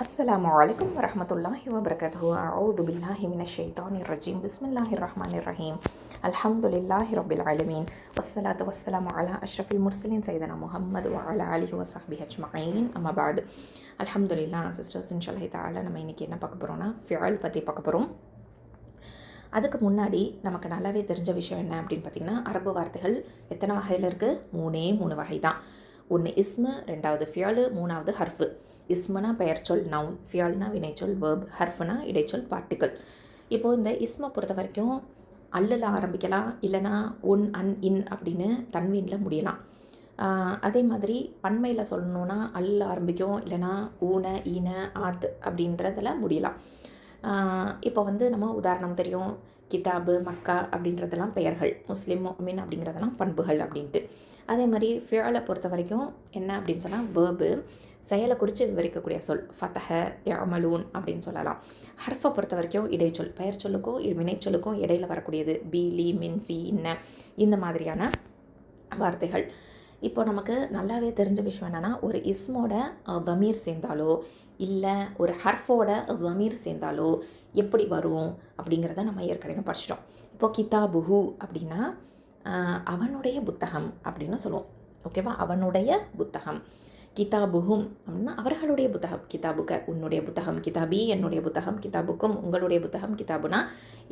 Assalamualaikum warahmatullahi wabarakatuh. A'udzu billahi minasyaitonir rajim. Bismillahirrahmanirrahim. Alhamdulillahi rabbil alamin. Wassalatu wassalamu ala asyrafil mursalin sayyidina Muhammad wa ala alihi wa sahbihi ajma'in. Amma ba'd. அல்ஹம்துலில்லாஹ் sisters, இன்ஷால்லாஹ் தஆலா நம்ம இன்றைக்கி என்ன பார்க்க போகிறோம்னா ஃபியல் பற்றி பார்க்க போகிறோம். அதுக்கு முன்னாடி நமக்கு நல்லாவே தெரிஞ்ச விஷயம் என்ன அப்படின்னு பார்த்திங்கன்னா, அரபு வார்த்தைகள் எத்தனை வகையில் இருக்குது? மூணு வகை தான். ஒன்று இஸ்மு, ரெண்டாவது ஃபியலு, மூணாவது ஹர்ஃபு. இஸ்முனா பெயர்ச்சொல் நவுன், ஃபியால்னா வினைச்சொல் வேர்ப், ஹர்ஃபுனா இடைச்சொல் பார்ட்டிக்கல். இப்போது இந்த இஸ்மை பொறுத்த வரைக்கும் அல்லில் ஆரம்பிக்கலாம், இல்லைனா உன் அன் இன் அப்படின்னு தன்வீனில் முடியலாம். அதே மாதிரி பன்மையில் சொல்லணுன்னா அல் ஆரம்பிக்கும், இல்லைனா ஊன ஈன ஆத் அப்படின்றதில் முடியலாம். இப்போ நம்ம உதாரணம் தெரியும், கிதாபு, மக்கா அப்படின்றதெல்லாம் பெயர்கள், முஸ்லீம் முஃமின் அப்படிங்கிறதெல்லாம் பண்புகள் அப்படின்ட்டு. அதே மாதிரி ஃபியலை பொறுத்த வரைக்கும் என்ன அப்படின்னு சொன்னால் வேர்பு, செயலை குறித்து விவரிக்கக்கூடிய சொல், ஃபதஹ யஅமலூன் அப்படின்னு சொல்லலாம். ஹர்ஃபை பொறுத்த வரைக்கும் இடைச்சொல், பெயர் சொல்லுக்கும் வினைச்சொல்லுக்கும் இடையில வரக்கூடியது, பி லி மின் ஃபி இன்ன இந்த மாதிரியான வார்த்தைகள். இப்போ நமக்கு நல்லாவே தெரிஞ்ச விஷயம் என்னென்னா, ஒரு இஸ்மோட தமீர் சேர்ந்தாலோ இல்லை ஒரு ஹர்ஃபோட தமீர் சேர்ந்தாலோ எப்படி வரும் அப்படிங்கிறத நம்ம ஏற்கனவே படிச்சிட்டோம். இப்போது கிதாபுஹு அப்படின்னா அவனுடைய புத்தகம் அப்படின்னு சொல்லுவோம். ஓகேவா? அவனுடைய புத்தகம். கிதாபுஹும் அப்படின்னா அவர்களுடைய புத்தகம். கிதாபுக்க உன்னுடைய புத்தகம், கிதாபி என்னுடைய புத்தகம், கிதாபுக்கும் உங்களுடைய புத்தகம், கிதாபுனா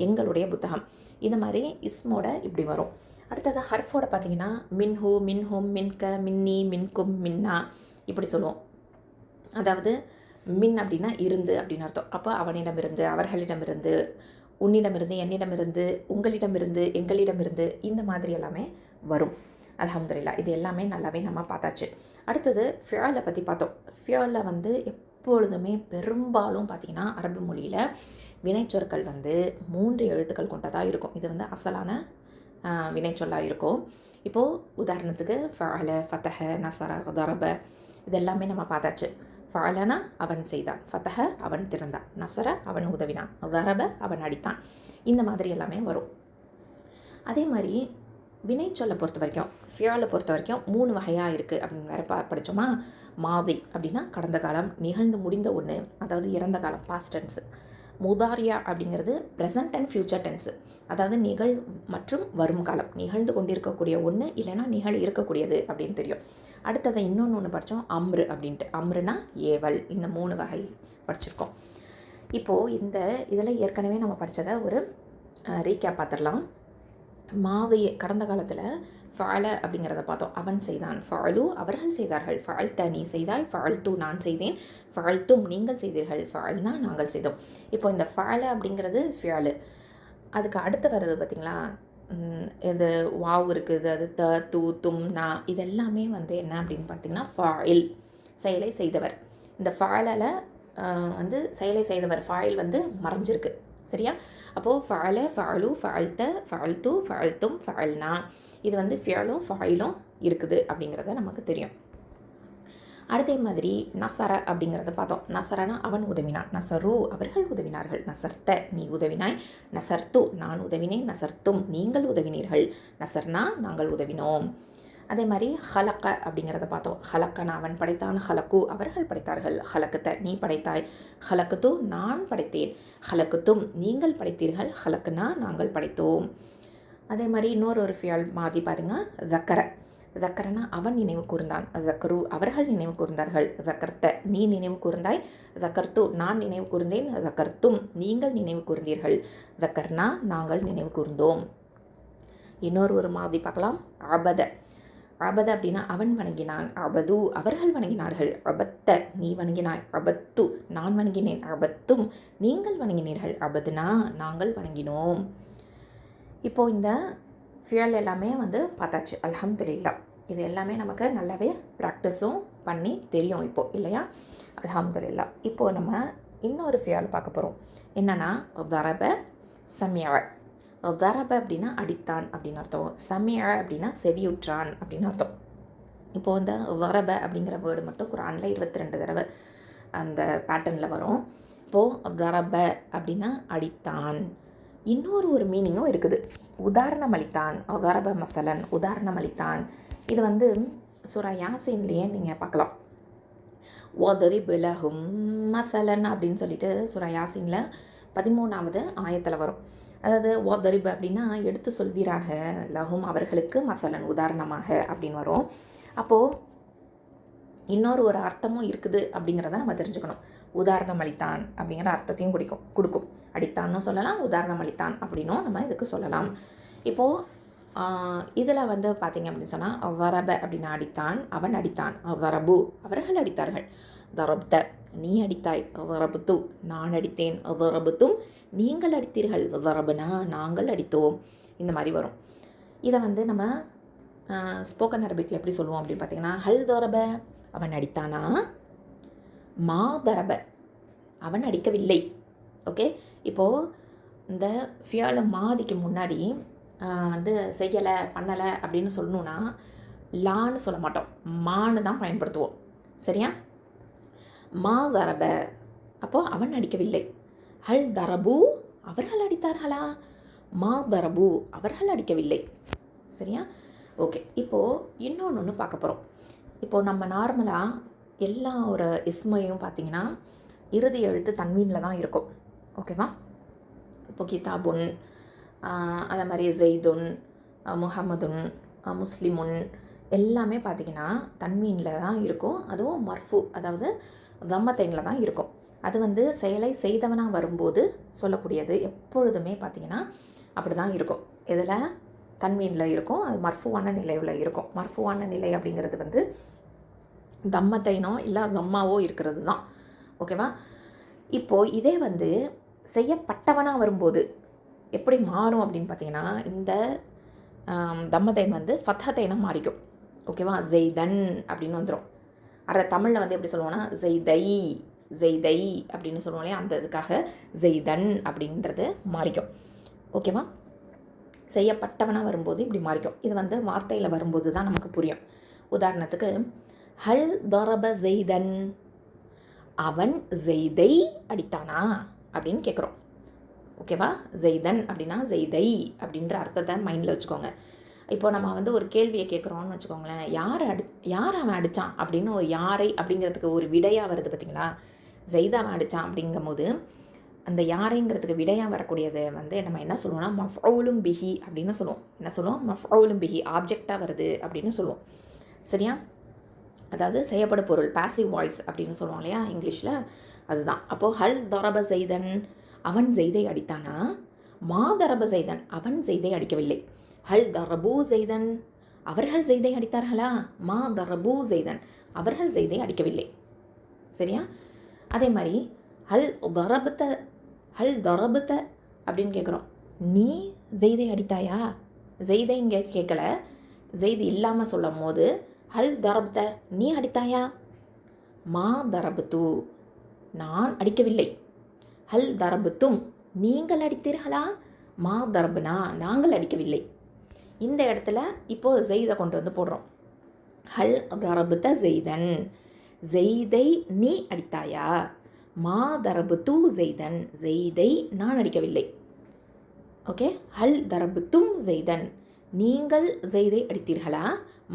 எங்களுடைய புத்தகம். இந்த மாதிரி இஸ்மோட இப்படி வரும். அடுத்தது ஹர்ஃபோட பார்த்தீங்கன்னா மின்ஹு, மின்ஹும், மின்க, மின்னி, மின்கும், மின்னா இப்படி சொல்லுவோம். அதாவது மின் அப்படின்னா இருந்து அப்படின்னு அர்த்தம். அப்போ அவனிடமிருந்து, அவர்களிடமிருந்து, உன்னிடமிருந்து, என்னிடமிருந்து, உங்களிடமிருந்து, எங்களிடமிருந்து இந்த மாதிரி எல்லாமே வரும். அல்ஹம்துலில்லாஹ், இது எல்லாமே நல்லாவே நம்ம பார்த்தாச்சு. அடுத்தது ஃபியலை பற்றி பார்த்தோம். ஃபியலில் எப்பொழுதுமே பெரும்பாலும் பார்த்திங்கன்னா அரபு மொழியில் வினைச்சொற்கள் 3 எழுத்துக்கள் கொண்டதாக இருக்கும். இது அசலான வினைச்சொல்லாக இருக்கும். இப்போது உதாரணத்துக்கு ஃபஅல, ஃபதஹ, நஸர, தரப இதெல்லாமே நம்ம பார்த்தாச்சு. ஃபஅலனா அவன் செய்தான், ஃபதஹ அவன் திறந்தான், நஸர அவன் உதவினான், தரப அவன் அடித்தான். இந்த மாதிரி எல்லாமே வரும். அதே மாதிரி வினைச்சொல்லை பொறுத்த வரைக்கும், ஃபியலை பொறுத்த வரைக்கும் 3 வகையாக இருக்குது அப்படின்னு வேறு படித்தோமா. மாதி அப்படின்னா கடந்த காலம், நிகழ்ந்து முடிந்த ஒன்று, அதாவது இறந்த காலம், பாஸ்ட் டென்ஸு. முதாரியா அப்படிங்கிறது ப்ரெசன்ட் அண்ட் ஃப்யூச்சர் டென்ஸு, அதாவது நிகழ் மற்றும் வரும் காலம், நிகழ்ந்து கொண்டிருக்கக்கூடிய ஒன்று இல்லைனா நிகழ் இருக்கக்கூடியது அப்படின்னு தெரியும். அடுத்ததை இன்னொன்று படித்தோம், அம்ரு அப்படின்ட்டு. அம்ருனா ஏவல். இந்த 3 வகை படிச்சிருக்கோம். இப்போது இதில் ஏற்கனவே நம்ம படித்ததை ஒரு ரீகேப் பார்த்துடலாம். மாதி கடந்த காலத்தில் ஃபஅல அப்படிங்கிறத பார்த்தோம். அவன் செய்தான், ஃபஅலு அவர்கள் செய்தார்கள், ஃபஅல்த நீ செய்தாய், ஃபஅல்து நான் செய்தேன், ஃபஅல்தும் நீங்கள் செய்தீர்கள், ஃபஅல்னா நாங்கள் செய்தோம். இப்போ இந்த ஃபஅல அப்படிங்கிறது ஃபியலு. அதுக்கு அடுத்து வருது பார்த்திங்களா, இது வாவ் இருக்குது, அது த, து, தும், நா இதெல்லாமே என்ன அப்படின்னு பார்த்திங்கன்னா ஃபாயில், செயலை செய்தவர். இந்த ஃபஅலில் செயலை செய்தவர் ஃபாயில் மறைஞ்சிருக்கு. சரியா? அப்போது ஃபஅல, ஃபஅலு, ஃபஅல்த, ஃபஅல்து, ஃபஅல்தும், ஃபஅல்னா இது ஃபியலும் ஃபாயிலும் இருக்குது அப்படிங்கிறத நமக்கு தெரியும். அதே மாதிரி நசர அப்படிங்கிறத பார்த்தோம். நசரனா அவன் உதவினான், நசரு அவர்கள் உதவினார்கள், நசர்த்த நீ உதவினாய், நசர்த்து நான் உதவினேன், நசர்த்தும் நீங்கள் உதவினீர்கள், நசர்னா நாங்கள் உதவினோம். அதே மாதிரி ஹலக்க அப்படிங்கிறத பார்த்தோம். ஹலக்கனா அவன் படைத்தான், ஹலக்கு அவர்கள் படைத்தார்கள், ஹலக்குத்த நீ படைத்தாய், ஹலக்குத்து நான் படைத்தேன், ஹலக்குத்தும் நீங்கள் படைத்தீர்கள், ஹலக்குனா நாங்கள் படைத்தோம். அதே மாதிரி இன்னொரு ஃபியல் மாதி பாருங்கள், தக்கர. தக்கரனா அவன் நினைவு கூர்ந்தான், தக்கரு அவர்கள் நினைவு கூர்ந்தார்கள், தக்கர்த்த நீ நினைவு கூர்ந்தாய், தக்கர்த்து நான் நினைவு கூர்ந்தேன், தக்கர்த்தும் நீங்கள் நினைவு கூர்ந்தீர்கள், தக்கர்னா நாங்கள் நினைவு கூர்ந்தோம். இன்னொரு மாதிரி பார்க்கலாம், அபத. அபத அப்படின்னா அவன் வணங்கினான், அபது அவர்கள் வணங்கினார்கள், அபத்த நீ வணங்கினாய், அபத்து நான் வணங்கினேன், அபத்தும் நீங்கள் வணங்கினீர்கள், அபதுனா நாங்கள் வணங்கினோம். இப்போது இந்த ஃபியல் எல்லாமே பார்த்தாச்சு. அல்ஹம்துலில்லாஹ், இது எல்லாமே நமக்கு நல்லாவே ப்ராக்டிஸும் பண்ணி தெரியும் இப்போது, இல்லையா? அல்ஹம்துலில்லாஹ். இப்போது நம்ம இன்னொரு ஃபியல் பார்க்க போகிறோம். என்னென்னா தரப, சமிஅ. தரப அப்படின்னா அடித்தான் அப்படின்னு அர்த்தம், சமிஅ அப்படின்னா செவியுற்றான் அப்படின்னு அர்த்தம். இப்போது தரப அப்படிங்கிற வேர்டு மட்டும் குர்ஆனில் 22 தடவை அந்த பேட்டர்னில் வரும். இப்போது தரப அப்படின்னா அடித்தான். இன்னொரு மீனிங்கும் இருக்குது, உதாரணம் அளித்தான். தரப மசலன் உதாரணம் அளித்தான். இது சூரா யாசீன்லேயே நீங்கள் பார்க்கலாம். வதரிப் லஹும் மசலன் அப்படின்னு சொல்லிட்டு சூரா யாசீனில் 13வது ஆயத்தில் வரும். அதாவது வதரிப் அப்படின்னா எடுத்து சொல்வீராக, லஹும் அவர்களுக்கு, மசலன் உதாரணமாக அப்படின்னு வரும். அப்போது இன்னொரு ஒரு அர்த்தமும் இருக்குது அப்படிங்கிறத நம்ம தெரிஞ்சுக்கணும். உதாரணம் அளித்தான் அப்படிங்கிற அர்த்தத்தையும் கொடுக்கும். அடித்தான்னு சொல்லலாம், உதாரணம் அளித்தான் அப்படின்னும் நம்ம இதுக்கு சொல்லலாம். இப்போது இதில் வந்து பார்த்திங்க அப்படின்னு சொன்னால் வரப அப்படின்னா அடித்தான், அவன் அடித்தான். வரபு அவர்கள் அடித்தார்கள். தரப்த நீ அடித்தாய். வரபுத்து நான் அடித்தேன். வரபுத்தும் நீங்கள் அடித்தீர்கள். வரபுனா நாங்கள் அடித்தோம். இந்த மாதிரி வரும். இதை வந்து நம்ம ஸ்போக்கன் அரபிக்கில் எப்படி சொல்லுவோம் அப்படின்னு பார்த்திங்கன்னா, ஹல் தரப அவன் அடித்தானா, மா தரப அவன் அடிக்கவில்லை. ஓகே, இப்போது இந்த ஃபியல் மாதிக்கு முன்னாடி வந்து செய்யலை பண்ணலை அப்படின்னு சொல்லணுன்னா லான்னு சொல்ல மாட்டோம், மான்னு தான் பயன்படுத்துவோம். சரியா? மா தரப அப்போது அவன் அடிக்கவில்லை. ஹல் தரபு அவர்கள் அடித்தார்களா, மா தரபு அவர்கள் அடிக்கவில்லை. சரியா? ஓகே, இப்போது இன்னொன்று பார்க்க போகிறோம். இப்போது நம்ம நார்மலாக எல்லா ஒரு இஸ்மையும் பார்த்திங்கன்னா இறுதி எழுத்து தன்வீனில் தான் இருக்கும். ஓகேவா? இப்போ கிதாபுன், அதே மாதிரி ஜெய்துன், முஹம்மதுன், முஸ்லிமுன் எல்லாமே பார்த்திங்கன்னா தன்வீனில் தான் இருக்கும். அதுவும் மர்ஃபு அதாவது தம்மத்தைனில் தான் இருக்கும். அது வந்து செயலை செய்தவனாக வரும்போது சொல்லக்கூடியது எப்பொழுதுமே பார்த்திங்கன்னா அப்படி தான் இருக்கும். இதில் தன்வீனில் இருக்கும், அது மர்ஃபுவான நிலையில் இருக்கும். மர்ஃபுவான நிலை அப்படிங்கிறது வந்து தம்மத்தைனோ இல்லை தம்மாவோ இருக்கிறது தான். ஓகேவா? இப்போது இதே வந்து செய்யப்பட்டவனாக வரும்போது எப்படி மாறும் அப்படின்னு பார்த்தீங்கன்னா, இந்த தம்மத்தைன் வந்து ஃபத்தத்தைனாக மாறிக்கும். ஓகேவா? ஜெய்தன் அப்படின்னு வந்துடும். தமிழில் வந்து எப்படி சொல்லுவோன்னா ஜெய்தை அப்படின்னு சொல்லுவோம் இல்லையா, அந்த இதுக்காக ஜெய்தன் அப்படின்றது மாறிக்கும். ஓகேவா? செய்யப்பட்டவனாக வரும்போது இப்படி மாறிக்கும். இது வந்து வார்த்தையில் வரும்போது தான் நமக்கு புரியும். உதாரணத்துக்கு ஹல் தரப ஜெய்தன், அவன் ஜெய்தை அடித்தானா அப்படின்னு கேட்குறோம். ஓகேவா? ஜெய்தன் அப்படின்னா ஜெய்தை அப்படின்ற அர்த்தத்தை மைண்டில் வச்சுக்கோங்க. இப்போ நம்ம வந்து ஒரு கேள்வியை கேட்குறோன்னு வச்சுக்கோங்களேன், யார் அவன் அடித்தான் அப்படின்னு ஒரு யாரை அப்படிங்கிறதுக்கு ஒரு விடையாக வருது பார்த்திங்களா. ஜெய்தாவன் அடித்தான் அப்படிங்கும்போது அந்த யாரைங்கிறதுக்கு விடையாக வரக்கூடியது வந்து நம்ம என்ன சொல்லுவோம்னா மஃஊலும் பிஹி அப்படின்னு சொல்லுவோம். என்ன சொல்லுவோம்? மஃஊலும் பிஹி ஆப்ஜெக்டாக வருது அப்படின்னு சொல்லுவோம். சரியா? அதாவது செய்யப்படும் பொருள், பாசிவ் வாய்ஸ் அப்படின்னு சொல்லுவோம் இல்லையா இங்கிலீஷில், அதுதான். அப்போது ஹல் தரப ஜெய்தன் அவன் ஜெய்தை அடித்தானா, மா தரப ஜெய்தன் அவன் ஜெய்தை அடிக்கவில்லை. ஹல் தரபு ஜெய்தன் அவர்கள் ஜெய்தை அடித்தார்களா, மா தரபு ஜெய்தன் அவர்கள் ஜெய்தை அடிக்கவில்லை. சரியா? அதே மாதிரி ஹல் தரபுத்த அப்படின்னு கேட்குறோம். நீ ஜெய்தை அடித்தாயா, ஜெய்தை இங்கே கேட்கல, ஜெய்து இல்லாமல் சொல்லும் போது ஹல் தரபுத்த நீ அடித்தாயா, மா தரபுத்து நான் அடிக்கவில்லை. ஹல் தரபுத்தும் நீங்கள் அடித்தீர்களா, மா தரபுனா நாங்கள் அடிக்கவில்லை. இந்த இடத்துல இப்போது ஜெய்தை கொண்டு வந்து போடுறோம். ஹல் தரபுத்த ஜெய்தன் ஜெய்தை நீ அடித்தாயா, மா தரபுத்து ஜெய்தன் ஜெய்தை நான் அடிக்கவில்லை. ஓகே, ஹல் தரபுத்தும் ஜெய்தன் நீங்கள் ஜெய்தை அடித்தீர்களா,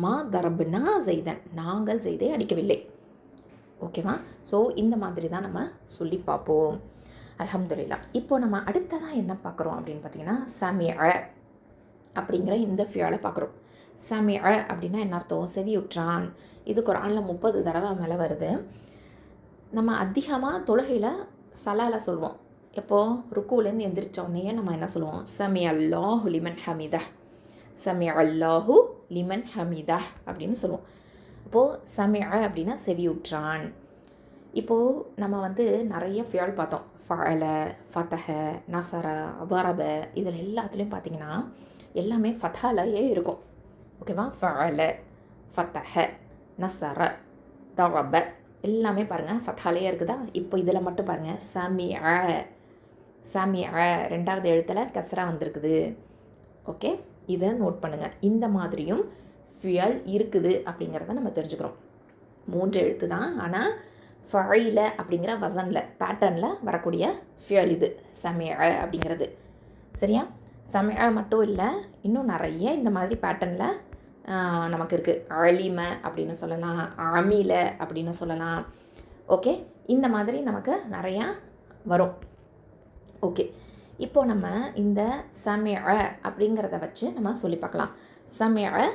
மா தரபுனா ஜெய்தன் நாங்கள் ஜெய்தை அடிக்கவில்லை. ஓகேவா? ஸோ இந்த மாதிரி தான் நம்ம சொல்லி பார்ப்போம். அல்ஹம்துலில்லாஹ். இப்போ நம்ம அடுத்ததாக என்ன பார்க்குறோம் அப்படின்னு பார்த்தீங்கன்னா, சமிஅ அப்படிங்கிற இந்த ஃபியாலை பார்க்குறோம். சமிஅ அப்படின்னா என்ன அர்த்தம்? செவியுற்றான். இது குர்ஆனில் 30 தடவை மேலே வருது. நம்ம அதிகமாக தொழுகையில் சலால சொல்லுவோம். எப்போது? ருக்கூலேருந்து எந்திரிச்சோடனே நம்ம என்ன சொல்லுவோம்? சமி அல்லாஹு லிமன் ஹமிதா, சமி அல்லாஹு லிமன் ஹமிதா அப்படின்னு சொல்லுவோம். இப்போது சமிஅ அப்படின்னா செவியுற்றான். இப்போது நம்ம வந்து நிறைய ஃபியால் பார்த்தோம். ஃபஅல, ஃபதஹ, நஸர, வரப இதில் எல்லாத்துலேயும் பார்த்திங்கன்னா எல்லாமே ஃபதாலையே இருக்கும். ஓகேவா? ஃபஅல, ஃபதஹ, நஸர, தரப எல்லாமே பாருங்கள் ஃபதாலையே இருக்குதா. இப்போ இதில் மட்டும் பாருங்கள் சமிஅ 2வது எழுத்தில் கஸ்ரா வந்திருக்குது. ஓகே, இதை நோட் பண்ணுங்கள். இந்த மாதிரியும் ஃபியல் இருக்குது அப்படிங்கிறத நம்ம தெரிஞ்சுக்கிறோம். 3 எழுத்து தான், ஆனால் ஃபஇல அப்படிங்கிற வசனில் பேட்டர்னில் வரக்கூடிய ஃபியல் இது சமிஅ அப்படிங்கிறது. சரியா? சமிஅ மட்டும் இல்லை, இன்னும் நிறைய இந்த மாதிரி பேட்டர்னில் நமக்கு இருக்குது. அலிம அப்படின்னு சொல்லலாம், அமில அப்படின்னு சொல்லலாம், ஓகே, இந்த மாதிரி நமக்கு நிறையா வரும். ஓகே, இப்போது நம்ம இந்த சமிஅ அப்படிங்கிறத வச்சு நம்ம சொல்லி பார்க்கலாம். சமிஅ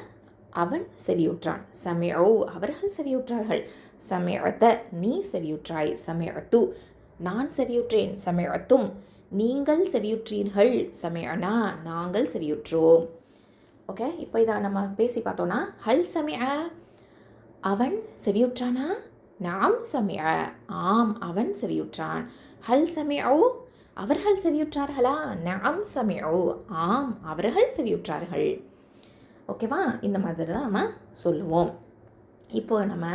அவன் செவியுற்றான், சமிஉ அவர்கள் செவியுற்றார்கள், சமிஅத நீ செவியுற்றாய், சமிஅது நான் செவியுற்றேன், சமிஅத்தும் நீங்கள் செவியுற்றீர்கள், சமிஅனா நாங்கள் செவியுற்றோம். ஓகே, இப்போ இதை நம்ம பேசி பார்த்தோன்னா, ஹல் சமிஅ அவன் செவியுற்றானா, நாம் சமிஅ ஆம் அவன் செவியுற்றான், ஹல் சமிஉ அவர்கள் செவியுற்றார்களா, நாம் சமிஉ ஆம் அவர்கள் செவியுற்றார்கள். ஓகேவா, இந்த மாதிரி தான் நம்ம சொல்லுவோம். இப்போ நம்ம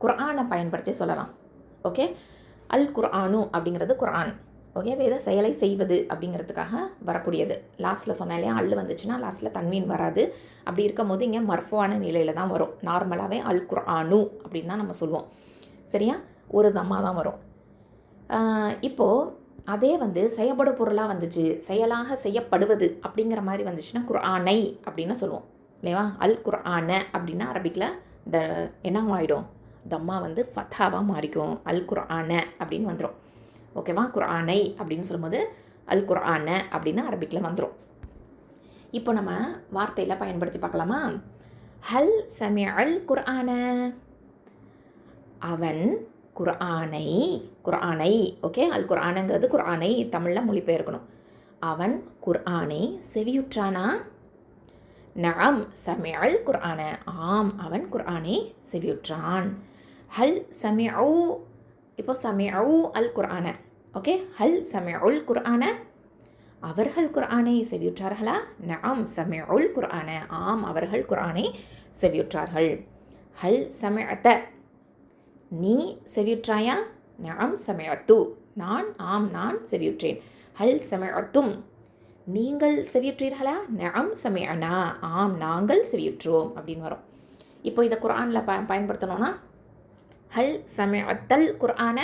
குர்ஆனை பயன்படுத்தி சொல்லலாம். ஓகே, அல் குர்ஆனு அப்படிங்கிறது குர்ஆன். ஓகே, வேத செயலை செய்வது அப்படிங்கிறதுக்காக வரக்கூடியது. லாஸ்ட்டில் சொன்னேன் இல்லையா, அல் வந்துச்சுன்னா லாஸ்ட்டில் தன்வீன் வராது. அப்படி இருக்கும் போது இங்கே மர்ஃபுவான நிலையில் தான் வரும். நார்மலாகவே அல் குர்ஆனு அப்படின்னு தான் நம்ம சொல்லுவோம். சரியா, ஒரு தம்மா தான் வரும். இப்போது அதே வந்து செயல்படு பொருளாக வந்துச்சு, செயலாக செய்யப்படுவது அப்படிங்கிற மாதிரி வந்துச்சுன்னா குர்ஆனை அப்படின்னு சொல்லுவோம் இல்லையா. அல் குர்ஆன அப்படின்னா அரபிக்கில் இந்த என்ன ஆகிடும், தம்மா வந்து ஃபத்தாவாக மாறிக்கும், அல் குர்ஆன அப்படின்னு வந்துடும். ஓகேவா, குர்ஆனை அப்படின்னு சொல்லும்போது அல் குர்ஆன அப்படின்னு அரபிக்கில் வந்துடும். இப்போ நம்ம வார்த்தையில் பயன்படுத்தி பார்க்கலாமா. ஹல் சமிஅல் குர்ஆன அவன் குர்ஆனை, குர்ஆனை ஓகே, அல் குர்ஆனுங்கிறது குர்ஆனை தமிழில் மொழிபெயர்க்கணும். அவன் குர்ஆனை செவியுற்றானா, நஅம் சமிஅல் குர்ஆன ஆம் அவன் குர்ஆனை செவியுற்றான். ஹல் சமிஉ இப்போ சமிஉ அல் குர்ஆன. ஓகே, ஹல் சமிஉல் குர்ஆன அவர்கள் குர்ஆனை செவியுற்றார்களா, நஅம் சமிஉல் குர்ஆன ஆம் அவர்கள் குர்ஆனை செவியுற்றார்கள். ஹல் சமிஅத நீ செவியுற்றாயா, நஅம் சமிஅத்து நான் ஆம் நான் செவியுற்றேன். ஹல் சமிஅத்தும் நீங்கள் செவியுற்றீர்களா, நஅம் சமிஅனா ஆம் நாங்கள் செவியுற்றோம் அப்படின்னு வரும். இப்போ இதை குர்ஆனில் பயன்படுத்தணும்னா, ஹல் சமிஅத்தல் குர்ஆன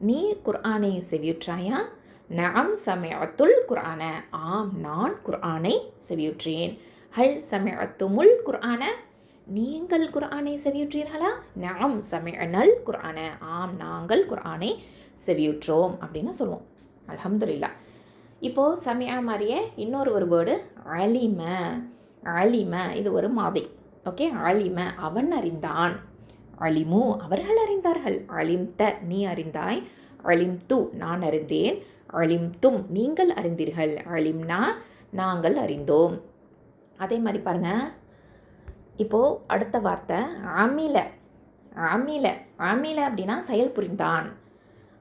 நீ குர்ஆனை செவியுற்றாயா, நஅம் சமிஅத்துல் குர்ஆன ஆம் நான் குர்ஆனை செவியுற்றேன். ஹல் சமிஅத்துமுல் குர்ஆன நீங்கள் குர்ஆனை செவியுற்றீர்களா, நஅம் சமிஅனல் குர்ஆன ஆம் நாங்கள் குர்ஆனை செவியுற்றோம் அப்படின்னு சொல்லுவோம். அல்ஹம்துலில்லாஹ். இப்போது சமிஅ மாதிரியே இன்னொரு ஒரு வேர்டு அலிம. அலிம இது ஒரு மாதி. ஓகே, அலிம அவன் அறிந்தான், அலிமு அவர்கள் அறிந்தார்கள், அலிம்த நீ அறிந்தாய், அலிம்து நான் அறிந்தேன், அலிம்தும் நீங்கள் அறிந்தீர்கள், அலிம்னா நாங்கள் அறிந்தோம். அதே மாதிரி பாருங்கள், இப்போது அடுத்த வார்த்தை அமில. அமில அமில அப்படின்னா செயல் புரிந்தான்,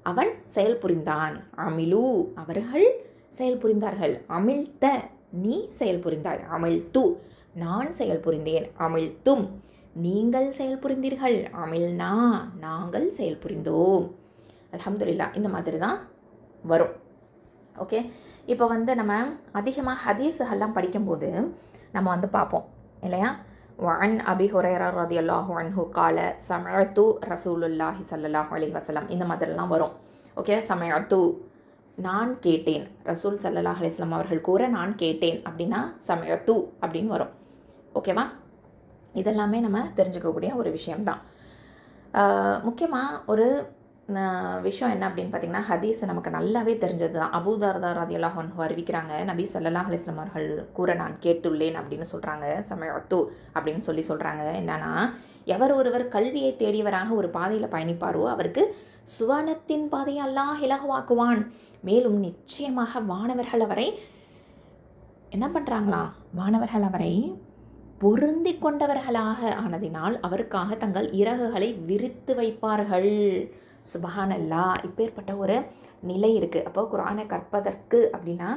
அவன் செயல் புரிந்தான், அமிலு அவர்கள் செயல் புரிந்தார்கள், அமில்த நீ செயல் புரிந்தாய், அமில்து நான் செயல் புரிந்தேன், அமில்தும் நீங்கள் செயல் புரிந்தீர்கள், அமில்னா நாங்கள் செயல் புரிந்தோம். அல்ஹம்துலில்லாஹ். இந்த மாதிரி தான் வரும். ஓகே, இப்போ வந்து நம்ம அதிகமாக ஹதீஸுகள்லாம் படிக்கும்போது நம்ம வந்து பார்ப்போம் இல்லையா. வஅன் அபி ஹுரைரா ரலியல்லாஹு அன்ஹு கால சமஅத்து ரசூலுல்லாஹி ஸல்லல்லாஹு அலைஹி வஸல்லம் இந்த மாதிரிலாம் வரும். ஓகே, சமஅத்து நான் கேட்டேன், ரசூல் ஸல்லல்லாஹு அலைஹி வஸல்லம் அவர்கள் கூற நான் கேட்டேன் அப்படின்னா சமஅத்து அப்படின்னு வரும். ஓகேவா, இதெல்லாமே நம்ம தெரிஞ்சுக்கக்கூடிய ஒரு விஷயம்தான். முக்கியமாக ஒரு விஷயம் என்ன அப்படின்னு பார்த்திங்கன்னா, ஹதீஸ் நமக்கு நல்லாவே தெரிஞ்சது தான். அபூ தர்தா ரலியல்லாஹு அன்ஹு அறிவிக்கிறாங்க, நபி ஸல்லல்லாஹு அலைஹி வஸல்லம் அவர்கள் கூற நான் கேட்டுள்ளேன் அப்படின்னு சொல்கிறாங்க. சமஅத்து அப்படின்னு சொல்கிறாங்க. என்னன்னா, எவர் ஒருவர் கல்வியை தேடியவராக ஒரு பாதையில் பயணிப்பாரோ அவருக்கு சுவனத்தின் பாதையை அல்லாஹ் இலகுவாக்குவான். மேலும் நிச்சயமாக வானவர்கள் அவரை என்ன பண்ணுறாங்களாம், வானவர்கள் அவரை பொருந்தி கொண்டவர்களாக ஆனதினால் அவருக்காக தங்கள் இறகுகளை விரித்து வைப்பார்கள். சுபஹானல்லாஹ். இப்பேற்பட்ட ஒரு நிலை இருக்குது. அப்போ குர்ஆனை கற்பதற்கு அப்படின்னா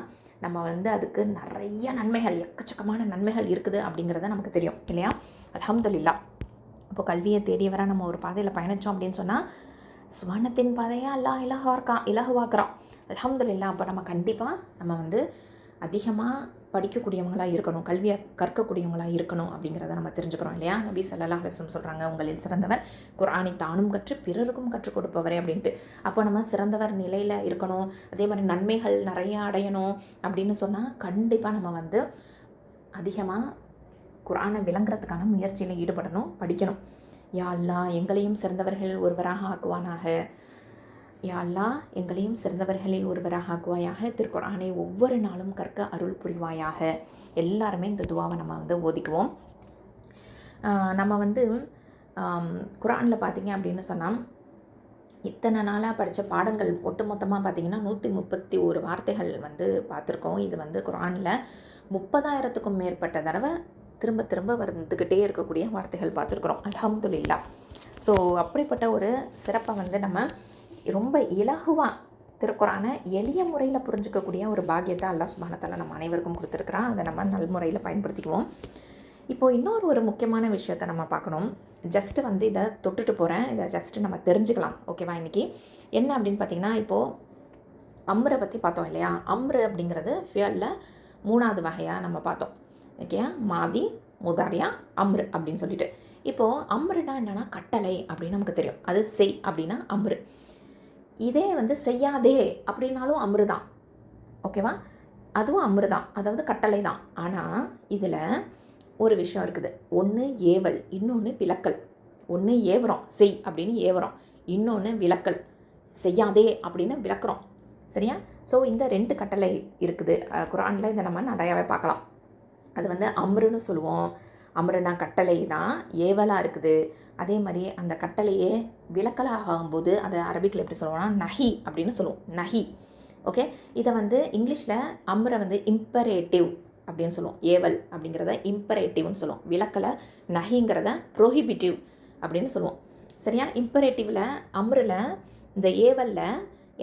நம்ம வந்து அதுக்கு நிறைய நன்மைகள், எக்கச்சக்கமான நன்மைகள் இருக்குது அப்படிங்கிறத நமக்கு தெரியும் இல்லையா. அல்ஹம்துலில்லாஹ். அப்போ கல்வியை தேடியவராக நம்ம ஒரு பாதையில் பயணித்தோம் அப்படின்னு சொன்னால் சுவனத்தின் பாதையை அல்லாஹ் இலகுவாக்குறான். அல்ஹம்துலில்லாஹ். அப்போ நம்ம கண்டிப்பாக நம்ம வந்து அதிகமாக படிக்கக்கூடியவங்களாக இருக்கணும், கல்வியை கற்கக்கூடியவங்களாக இருக்கணும் அப்படிங்கிறத நம்ம தெரிஞ்சுக்கிறோம் இல்லையா. நபி ஸல்லல்லாஹு அலைஹி வஸல்லம் சொல்கிறாங்க, உங்களில் சிறந்தவர் குர்ஆனை தானும் கற்று பிறருக்கும் கற்றுக் கொடுப்பவரே அப்படின்ட்டு. அப்போ நம்ம சிறந்தவர் நிலையில் இருக்கணும், அதே மாதிரி நன்மைகள் நிறையா அடையணும் அப்படின்னு சொன்னால் கண்டிப்பாக நம்ம வந்து அதிகமாக குர்ஆனை விளங்குறதுக்கான முயற்சியில் ஈடுபடணும், படிக்கணும். யா அல்லாஹ் எங்களையும் சிறந்தவர்களில் ஒருவராக ஆக்குவானாக. யா அல்லாஹ் எங்களையும் சிறந்தவர்களில் ஒருவராக ஆக்குவாயாக. திருக்குர்ஆனை ஒவ்வொரு நாளும் கற்க அருள் புரிவாயாக. எல்லாருமே இந்த துவாவை நம்ம வந்து ஓதிக்குவோம். நம்ம வந்து குர்ஆனில் பார்த்திங்க அப்படின்னு சொன்னால் இத்தனை நாளாக படித்த பாடங்கள் ஒட்டுமொத்தமாக பார்த்திங்கன்னா 131 வார்த்தைகள் வந்து பார்த்துருக்கோம். இது வந்து குர்ஆனில் 30,000க்கும் மேற்பட்ட தடவை திரும்ப திரும்ப வந்துக்கிட்டே இருக்கக்கூடிய வார்த்தைகள் பார்த்துருக்குறோம். அல்ஹம்துலில்லாஹ். ஸோ அப்படிப்பட்ட ஒரு சிறப்பை வந்து நம்ம ரொம்ப இலகுவாக திருக்குர்ஆனை எளிய முறையில் புரிஞ்சிக்கக்கூடிய ஒரு பாக்கியத்தை அல்லாஹ் சுப்ஹானஹு வ தஆலா நம்ம அனைவருக்கும் கொடுத்துருக்குறான். அதை நம்ம நல்முறையில் பயன்படுத்திக்குவோம். இப்போது ஒரு முக்கியமான விஷயத்தை நம்ம பார்க்கணும். ஜஸ்ட்டு வந்து இதை தொட்டுட்டு போகிறேன். இதை ஜஸ்ட்டு நம்ம தெரிஞ்சுக்கலாம். ஓகேவா? இன்றைக்கி என்ன அப்படின்னு பார்த்திங்கன்னா, இப்போது அம்ரை பற்றி பார்த்தோம் இல்லையா? அம்ரு அப்படிங்கிறது ஃபியலில் 3வது வகையாக நம்ம பார்த்தோம். ஓகே, மாதி, முதாரியா, அம்ரு அப்படின்னு சொல்லிட்டு. இப்போது அம்ருனா என்னென்னா கட்டளை அப்படின்னு நமக்கு தெரியும். அது செய் அப்படின்னா அம்ரு. இதே வந்து செய்யாதே அப்படின்னாலும் அம்ரு தான். ஓகேவா? அதுவும் அம்ரு தான், அதாவது கட்டளை தான். ஆனால் இதில் ஒரு விஷயம் இருக்குது. ஒன்று ஏவல், இன்னொன்று விலக்கல். ஒன்று ஏவுறோம், செய் அப்படின்னு ஏவுறோம். இன்னொன்று விலக்கல், செய்யாதே அப்படின்னு விளக்குறோம். சரியா? ஸோ இந்த 2 கட்டளை இருக்குது குர்ஆனில். இதை நம்ம நிறையாவே பார்க்கலாம். அது வந்து அம்ருன்னு சொல்லுவோம். அம்ருனா கட்டளை தான், ஏவலாக இருக்குது. அதே மாதிரி அந்த கட்டளையே விலக்கலாக ஆகும்போது அதை அரபிக்கில் எப்படி சொல்லுவோம்னா நஹி அப்படின்னு சொல்லுவோம். நஹி. ஓகே, இதை வந்து இங்கிலீஷில் அம்ரை வந்து இம்பரேட்டிவ் அப்படின்னு சொல்லுவோம். ஏவல் அப்படிங்கிறத இம்பரேட்டிவ்னு சொல்லுவோம். விலக்கலை நஹிங்கிறத ப்ரோஹிபிட்டிவ் அப்படின்னு சொல்லுவோம். சரியா? இம்பரேட்டிவில் அம்ரில் இந்த ஏவலில்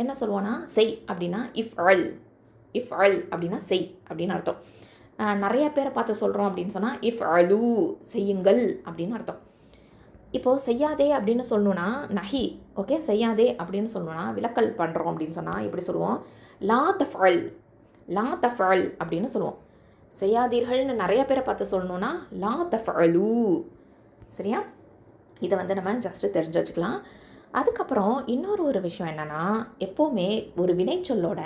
என்ன சொல்லுவோன்னா செய் அப்படின்னா இஃப் அல் அப்படின்னா செய் அப்படின்னு அர்த்தம். நிறைய பேரை பார்த்து சொல்கிறோம் அப்படின்னு சொன்னால் இஃப் அலு செய்யுங்கள் அப்படின்னு அர்த்தம். இப்போது செய்யாதே அப்படின்னு சொல்லணுன்னா நஹி. ஓகே, செய்யாதே அப்படின்னு சொல்லணுன்னா விலக்கல் பண்ணுறோம் அப்படின்னு சொன்னால் எப்படி சொல்லுவோம்? லா தஃபல் அப்படின்னு சொல்லுவோம். செய்யாதீர்கள்னு நிறைய பேரை பார்த்து சொல்லணுன்னா லா தஃபலு. சரியா? இதை வந்து நம்ம ஜஸ்ட்டு தெரிஞ்சு வச்சுக்கலாம். அதுக்கப்புறம் ஒரு விஷயம் என்னென்னா, எப்போவுமே ஒரு வினைச்சொல்லோட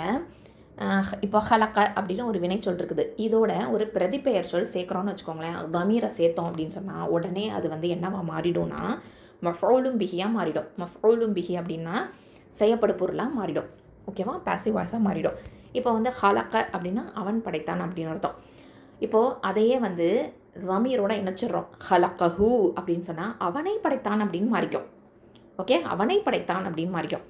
இப்போ ஹலக்க அப்படின்னு ஒரு வினைச்சொல் இருக்குது. இதோட ஒரு பிரதிபெயர் சொல் சேர்க்குறோன்னு வச்சுக்கோங்களேன். தமீரை சேர்த்தோம் அப்படின்னு சொன்னால் உடனே அது வந்து என்னவா மாறிடும்னா மஃஊலும் பிஹியாக மாறிடும். மஃஊலும் பிஹி அப்படின்னா செய்யப்படும் பொருளாக மாறிடும். ஓகேவா? பாசிவ் வாய்ஸாக மாறிடும். இப்போ வந்து ஹலக்க அப்படின்னா அவன் படைத்தான் அப்படின்னு அர்த்தம். இப்போது அதையே வந்து தமீரோட இணைச்சிடுறோம். ஹலக்கஹு அப்படின்னு சொன்னால் அவனை படைத்தான் அப்படின்னு மாறிக்கும். ஓகே, அவனை படைத்தான் அப்படின்னு மாறிக்கும்.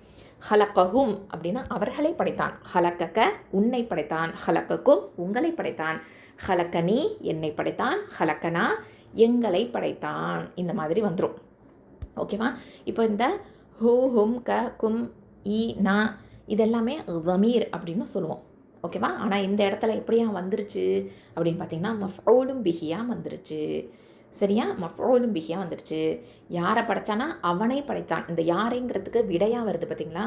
ஹலக்கஹும் அப்படின்னா அவர்களை படைத்தான். ஹலக்கக்க உன்னை படைத்தான். ஹலக்கக்கும் உங்களை படைத்தான். ஹலக்கனி என்னை படைத்தான். ஹலக்கனா எங்களை படைத்தான். இந்த மாதிரி வந்துடும். ஓகேவா? இப்போ இந்த ஹூ ஹும் க கும் இ நா இதெல்லாமே தமீர் அப்படின்னு சொல்லுவோம். ஓகேவா? ஆனால் இந்த இடத்துல எப்படியா வந்துருச்சு அப்படின்னு பார்த்தீங்கன்னா மஃஊலும் பிஹியாக வந்துருச்சு. சரியா? மஃஊலும் பிஹியாக வந்துடுச்சு. யாரை படைத்தானா அவனை படைத்தான். இந்த யாரைங்கிறதுக்கு விடையாக வருது பார்த்தீங்களா?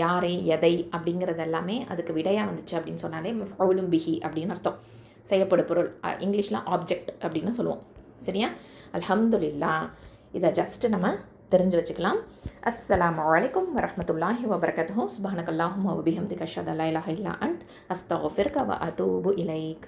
யாரை எதை அப்படிங்கிறது எல்லாமே அதுக்கு விடையாக வந்துச்சு அப்படின்னு சொன்னாலே மஃஊலும் பிஹி அப்படின்னு அர்த்தம். செய்யப்படும் பொருள், இங்கிலீஷில் ஆப்ஜெக்ட் அப்படின்னு சொல்லுவோம். சரியா? அல்ஹம்துலில்லாஹ். இதை ஜஸ்ட்டு நம்ம தெரிஞ்சு வச்சுக்கலாம். அஸ்ஸலாமு அலைக்கும் வரஹ்மத்துல்லாஹி வபரகாத்துஹு. சுப்ஹானக்கல்லாஹும்ம வபிஹம்திக அஷ்ஹது அல்லா இலாஹா இல்லா அன்ட் அஸ்தக்ஃபிருக வ அதூபு இலைக்.